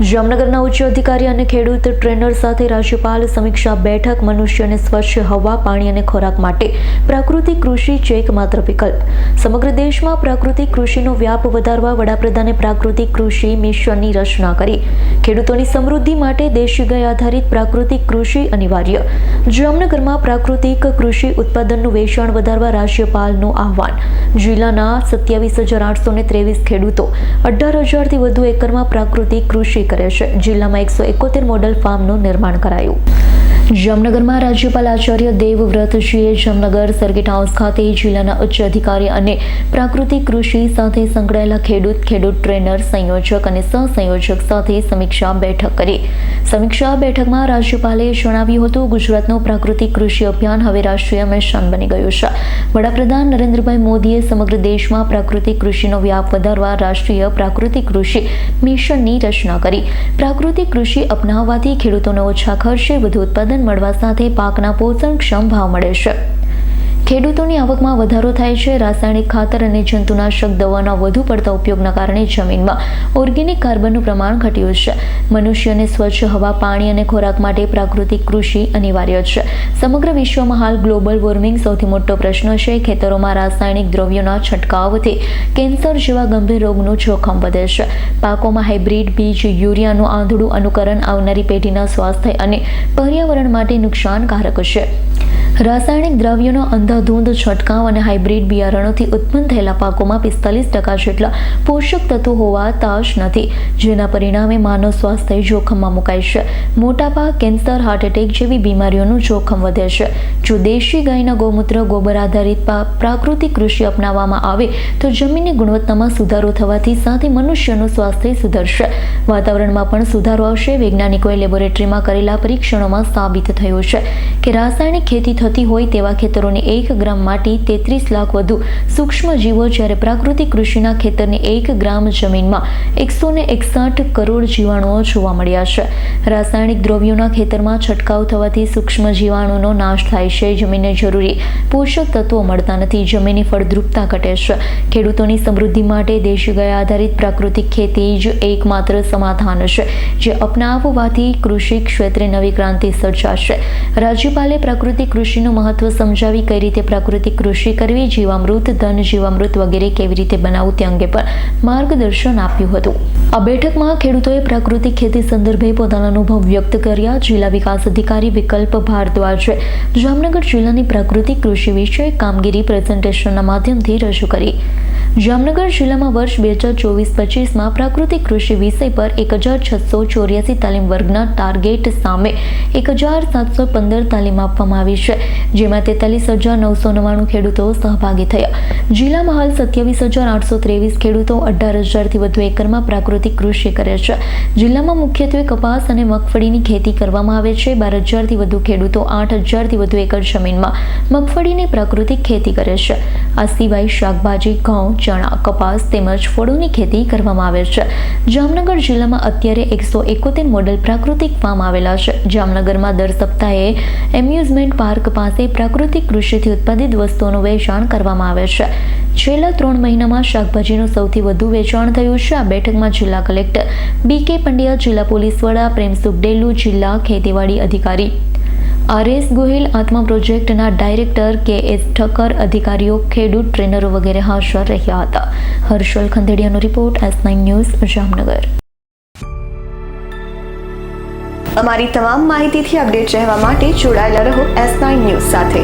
જામનગરના ઉચ્ચ અધિકારી અને ખેડૂત ટ્રેનર સાથે રાજ્યપાલ સમીક્ષા બેઠક. મનુષ્યને સ્વચ્છ હવા, પાણી અને ખોરાક માટે પ્રાકૃતિક કૃષિ જ એકમાત્ર વિકલ્પ. સમગ્ર દેશમાં પ્રાકૃતિક કૃષિનો વ્યાપ વધારવા વડાપ્રધાને પ્રાકૃતિક કૃષિ મિશનની રચના કરી. ખેડૂતોની સમૃદ્ધિ માટે દેશી ગાય આધારિત પ્રાકૃતિક કૃષિ અનિવાર્ય. જામનગરમાં પ્રાકૃતિક કૃષિ ઉત્પાદનનું વેચાણ વધારવા રાજ્યપાલનું આહવાન. જિલ્લાના 27,823 ખેડૂતો 18,000થી વધુ એકરમાં પ્રાકૃતિક કૃષિ કરે છે. જિલ્લામાં 171 મોડલ ફાર્મનું નિર્માણ કરાયું. જામનગરમાં રાજ્યપાલ આચાર્ય દેવવ્રતજીએ જામનગર સર્કિટ હાઉસ ખાતે જિલ્લાના ઉચ્ચ અધિકારી અને પ્રાકૃતિક કૃષિ સાથે સંકળાયેલા ખેડૂત ટ્રેનર, સંયોજક અને સહસંયોજક સાથે સમીક્ષા બેઠક કરી. સમીક્ષા બેઠકમાં રાજ્યપાલે જણાવ્યું હતું, ગુજરાતનું પ્રાકૃતિક કૃષિ અભિયાન હવે રાષ્ટ્રીય મિશન બની ગયું છે. વડાપ્રધાન નરેન્દ્રભાઈ મોદીએ સમગ્ર દેશમાં પ્રાકૃતિક કૃષિનો વ્યાપ વધારવા રાષ્ટ્રીય પ્રાકૃતિક કૃષિ મિશનની રચના કરી. પ્રાકૃતિક કૃષિ અપનાવવાથી ખેડૂતોને ઓછા ખર્ચે વધુ ઉત્પાદન મળવા સાથે પાકના પોષણક્ષમ ભાવ મળે છે. ખેડૂતોની આવકમાં વધારો થાય છે. રાસાયણિક ખાતર અને જંતુનાશક દવાના વધુ પડતા ઉપયોગના કારણે જમીનમાં ઓર્ગેનિક કાર્બનનું પ્રમાણ ઘટ્યું છે. મનુષ્યને સ્વચ્છ હવા, પાણી અને ખોરાક માટે પ્રાકૃતિક કૃષિ અનિવાર્ય છે. સમગ્ર વિશ્વમાં હાલ ગ્લોબલ વોર્મિંગ સૌથી મોટો પ્રશ્ન છે. ખેતરોમાં રાસાયણિક દ્રવ્યોના છંટકાવથી કેન્સર જેવા ગંભીર રોગનું જોખમ વધે છે. પાકોમાં હાઇબ્રિડ બીજ, યુરિયાનું આંધળું અનુકરણ આવનારી પેઢીના સ્વાસ્થ્ય અને પર્યાવરણ માટે નુકસાનકારક છે. રાસાયણિક દ્રવ્યોનો અંધાધૂંધ છંટકાવ અને હાઇબ્રિડ બિયારણોથી ઉત્પન્ન થયેલા પાકોમાં 45% જેટલા પોષક તત્વો હોવાતા જ નથી, જેના પરિણામે માનવ સ્વાસ્થ્ય જોખમમાં મુકાય છે. મોટાપા, કેન્સર, હાર્ટ એટેક જેવી બીમારીઓનું જોખમ વધે છે. જો દેશી ગાયના ગૌમૂત્ર, ગોબર આધારિત પ્રાકૃતિક કૃષિ અપનાવવામાં આવે તો જમીનની ગુણવત્તામાં સુધારો થવાથી સાથે મનુષ્યનું સ્વાસ્થ્ય સુધરશે. વાતાવરણમાં પણ સુધારો આવશે. વૈજ્ઞાનિકોએ લેબોરેટરીમાં કરેલા પરીક્ષણોમાં સાબિત થયું છે કે રાસાયણિક ખેતી થતી હોય તેવા ખેતરોની 1 ગ્રામ માટી 33 લાખ વધુ સૂક્ષ્મ જીવો, જ્યારે પ્રાકૃતિક કૃષિના ખેતરની 1 ગ્રામ જમીનમાં 161 કરોડ જીવાણુઓ જોવા મળ્યા છે. રાસાયણિક દ્રવ્યોના ખેતરમાં છંટકાવ થવાથી સૂક્ષ્મ જીવાણુનો નાશ થાય છે. જમીનને જરૂરી પોષક તત્વો મળતા નથી. જમીનની ફળદ્રુપતા ઘટે છે. ખેડૂતોની સમૃદ્ધિ માટે દેશી ગાય આધારિત પ્રાકૃતિક ખેતી જ એકમાત્ર સમાધાન છે, જે અપનાવવાથી કૃષિ ક્ષેત્રે નવી ક્રાંતિ સર્જાશે. રાજ્યપાલે પ્રાકૃતિક કૃષિનું મહત્વ સમજાવી કઈ રીતે પ્રાકૃતિક કૃષિ કરવી, જીવામૃત, ધન જીવામૃત વગેરે કેવી રીતે બનાવવું તે અંગે પણ માર્ગદર્શન આપ્યું હતું. આ બેઠકમાં ખેડૂતોએ પ્રાકૃતિક ખેતી સંદર્ભે પોતાના અનુભવ વ્યક્ત કર્યા. જિલ્લા વિકાસ અધિકારી વિકલ્પ ભારદ્વાજે જામનગર જિલ્લાની પ્રાકૃતિક કૃષિ વિશે કામગીરી પ્રેઝન્ટેશનના માધ્યમથી રજૂ કરી. જામનગર જિલ્લામાં વર્ષ 2024-25માં પ્રાકૃતિક કૃષિ વિષય પર 1,684 તાલીમ વર્ગના ટાર્ગેટ સામે 1,715 તાલીમ આપવામાં આવી છે, જેમાં 43,999 ખેડૂતો સહભાગી થયા. જિલ્લામાં હાલ 27,823 ખેડૂતો 18,000થી વધુ એકરમાં પ્રાકૃતિક કૃષિ કરે છે. જિલ્લામાં મુખ્યત્વે કપાસ અને મગફળીની ખેતી કરવામાં આવે છે. 12,000થી વધુ ખેડૂતો 8,000થી વધુ એકર જમીનમાં મગફળીની પ્રાકૃતિક ખેતી કરે છે. આ સિવાય શાકભાજી, ઘઉં, ચણા, કપાસ તેમજ ફળોની ખેતી કરવામાં આવે છે. જામનગર જિલ્લામાં અત્યારે 171 મોડલ પ્રાકૃતિક ફાર્મ આવેલા છે. જામનગરમાં દર સપ્તાહે એમ્યુઝમેન્ટ પાર્ક પાસે પ્રાકૃતિક કૃષિથી ઉત્પાદિત વસ્તુઓનું વેચાણ કરવામાં આવે છે. છેલ્લા 3 મહિનામાં શાકભાજીનું સૌથી વધુ વેચાણ થયું છે. આ બેઠકમાં જિલ્લા કલેક્ટર BK પંડ્યા, જિલ્લા પોલીસ વડા પ્રેમસુખ ડેલુ, જિલ્લા ખેતીવાડી અધિકારી RS ગોહિલ, આત્મા પ્રોજેક્ટના ડાયરેક્ટર KS ઠક્કર, અધિકારીઓ, ખેડૂત ટ્રેનરો વગેરે હાજર રહ્યા હતા. હર્ષલ ખંદેડિયાનો રિપોર્ટ, S9 ન્યૂઝ, જામનગર. અમારી તમામ માહિતીથી અપડેટ રહેવા માટે જોડાયેલા રહો S9 ન્યૂઝ સાથે.